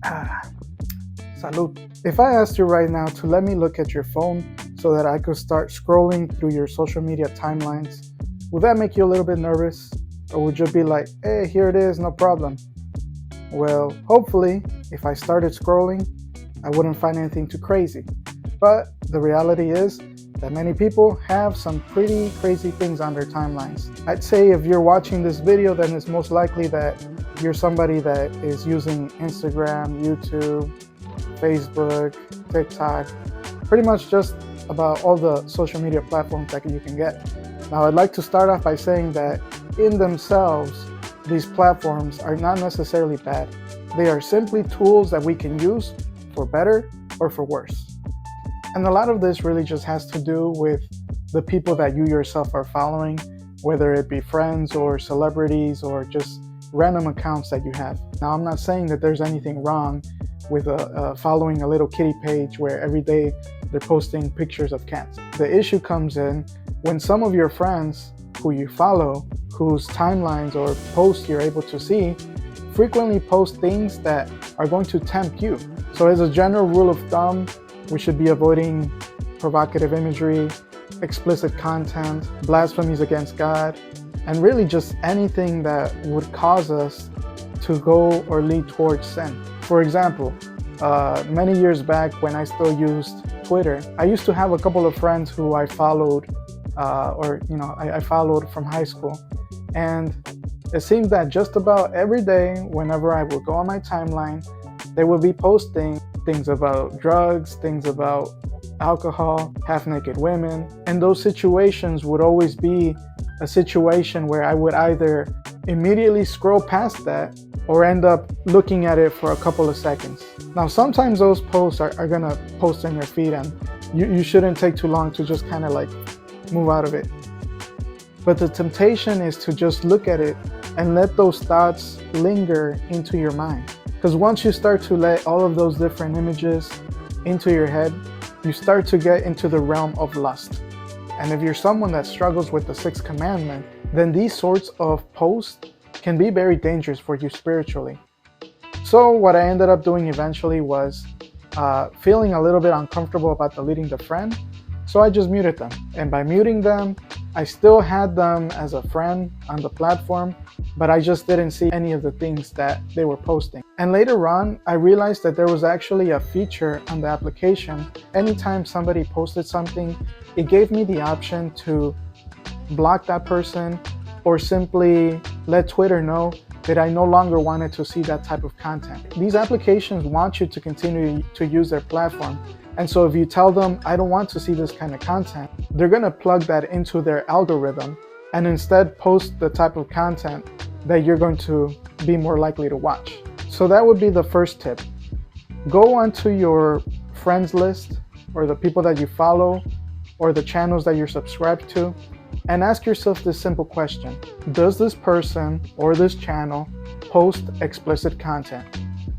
Ah, salud. If I asked you right now to let me look at your phone so that I could start scrolling through your social media timelines, would that make you a little bit nervous? Or would you be like, hey, here it is, no problem? Well, hopefully, if I started scrolling, I wouldn't find anything too crazy. But the reality is that many people have some pretty crazy things on their timelines. I'd say if you're watching this video, then it's most likely that you're somebody that is using Instagram, YouTube, Facebook, TikTok, pretty much just about all the social media platforms that you can get. Now, I'd like to start off by saying that in themselves, these platforms are not necessarily bad. They are simply tools that we can use for better or for worse. And a lot of this really just has to do with the people that you yourself are following, whether it be friends or celebrities or just random accounts that you have. Now, I'm not saying that there's anything wrong with following a little kitty page where every day they're posting pictures of cats. The issue comes in when some of your friends who you follow, whose timelines or posts you're able to see, frequently post things that are going to tempt you. So as a general rule of thumb, we should be avoiding provocative imagery, explicit content, blasphemies against God, and really just anything that would cause us to go or lead towards sin. For example, many years back when I still used Twitter, I used to have a couple of friends who I followed, I followed from high school. And it seemed that just about every day, whenever I would go on my timeline, they would be posting things about drugs, things about alcohol, half-naked women. And those situations would always be a situation where I would either immediately scroll past that or end up looking at it for a couple of seconds. Now, sometimes those posts are gonna post in your feed, and you shouldn't take too long to just kind of like move out of it. But the temptation is to just look at it and let those thoughts linger into your mind. Because once you start to let all of those different images into your head, you start to get into the realm of lust. And if you're someone that struggles with the sixth commandment, then these sorts of posts can be very dangerous for you spiritually. So what I ended up doing eventually was feeling a little bit uncomfortable about deleting the friend. So I just muted them. And by muting them, I still had them as a friend on the platform, but I just didn't see any of the things that they were posting. And later on, I realized that there was actually a feature on the application. Anytime somebody posted something, it gave me the option to block that person or simply let Twitter know that I no longer wanted to see that type of content. These applications want you to continue to use their platform. And so if you tell them, I don't want to see this kind of content, they're gonna plug that into their algorithm and instead post the type of content that you're going to be more likely to watch. So that would be the first tip. Go onto your friends list or the people that you follow or the channels that you're subscribed to and ask yourself this simple question. Does this person or this channel post explicit content?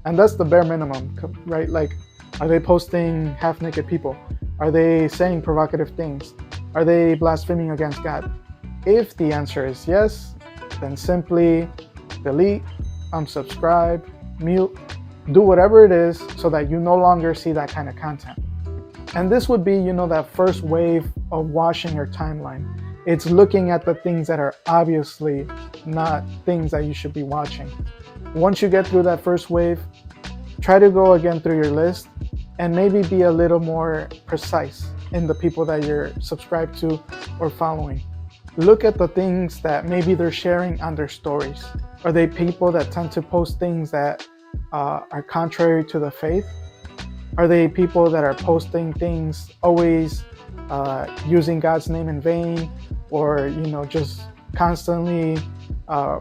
And that's the bare minimum, right? Like, are they posting half-naked people? Are they saying provocative things? Are they blaspheming against God? If the answer is yes, then simply delete, unsubscribe, mute, do whatever it is so that you no longer see that kind of content. And this would be, that first wave of washing your timeline. It's looking at the things that are obviously not things that you should be watching. Once you get through that first wave, try to go again through your list and maybe be a little more precise in the people that you're subscribed to or following. Look at the things that maybe they're sharing on their stories. Are they people that tend to post things that are contrary to the faith? Are they people that are posting things always using God's name in vain, or just constantly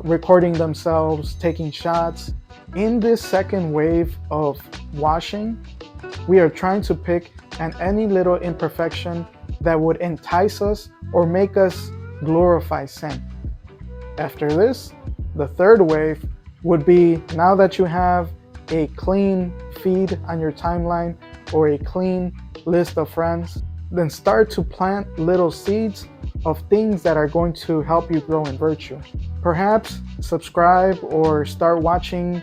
recording themselves, taking shots? In this second wave of washing, we are trying to pick any little imperfection that would entice us or make us glorify sin. After this, the third wave would be, now that you have a clean feed on your timeline or a clean list of friends, then start to plant little seeds of things that are going to help you grow in virtue. Perhaps subscribe or start watching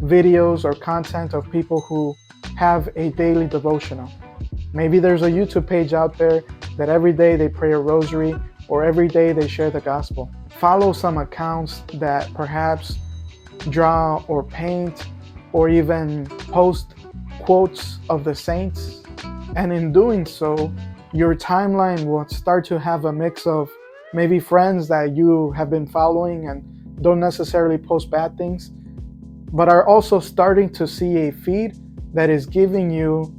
videos or content of people who have a daily devotional. Maybe there's a YouTube page out there that every day they pray a rosary or every day they share the gospel. Follow some accounts that perhaps draw or paint or even post quotes of the saints. And in doing so, your timeline will start to have a mix of maybe friends that you have been following and don't necessarily post bad things, but are also starting to see a feed that is giving you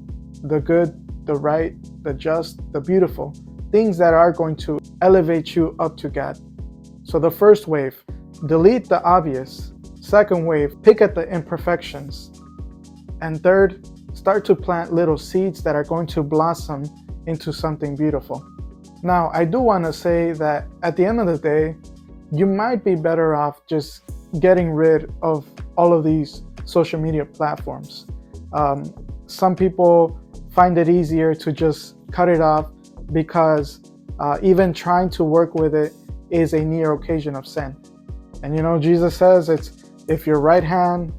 the good, the right, the just, the beautiful, things that are going to elevate you up to God. So the first wave, delete the obvious. Second wave, pick at the imperfections. And third, start to plant little seeds that are going to blossom into something beautiful. Now, I do want to say that at the end of the day, you might be better off just getting rid of all of these social media platforms. Some people find it easier to just cut it off because even trying to work with it is a near occasion of sin. And Jesus says if your right hand,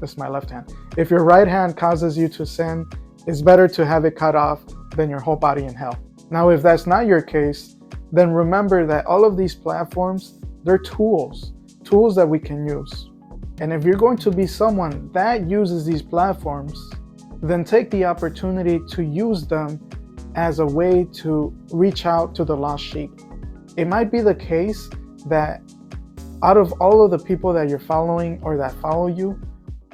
this is my left hand, if your right hand causes you to sin, it's better to have it cut off than your whole body in hell. Now, if that's not your case, then remember that all of these platforms, they're tools that we can use. And if you're going to be someone that uses these platforms, then take the opportunity to use them as a way to reach out to the lost sheep. It might be the case that out of all of the people that you're following or that follow you,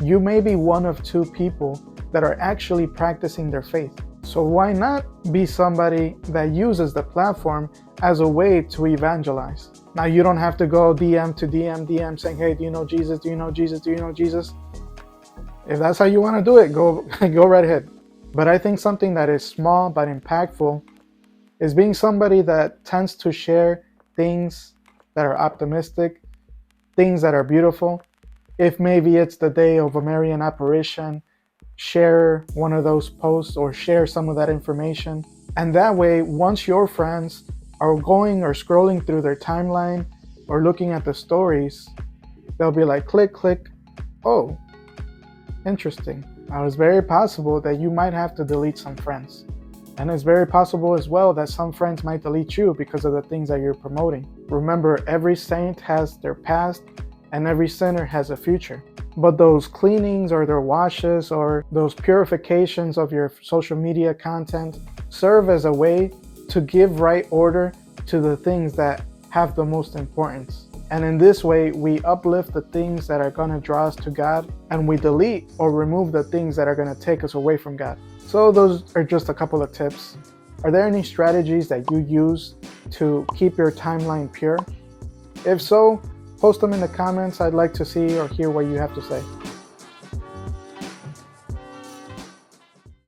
you may be one of two people that are actually practicing their faith. So why not be somebody that uses the platform as a way to evangelize? Now, you don't have to go DM to DM saying, hey, do you know Jesus? Do you know Jesus? Do you know Jesus? If that's how you want to do it, go right ahead. But I think something that is small but impactful is being somebody that tends to share things that are optimistic, things that are beautiful. If maybe it's the day of a Marian apparition, share one of those posts or share some of that information. And that way, once your friends are going or scrolling through their timeline or looking at the stories, they'll be like, click, click. Oh, interesting. Now, it's very possible that you might have to delete some friends. And it's very possible as well that some friends might delete you because of the things that you're promoting. Remember, every saint has their past and every sinner has a future. But those cleanings or their washes or those purifications of your social media content serve as a way to give right order to the things that have the most importance. And in this way, we uplift the things that are going to draw us to God, and we delete or remove the things that are going to take us away from God. So those are just a couple of tips. Are there any strategies that you use to keep your timeline pure? If so, post them in the comments. I'd like to see or hear what you have to say.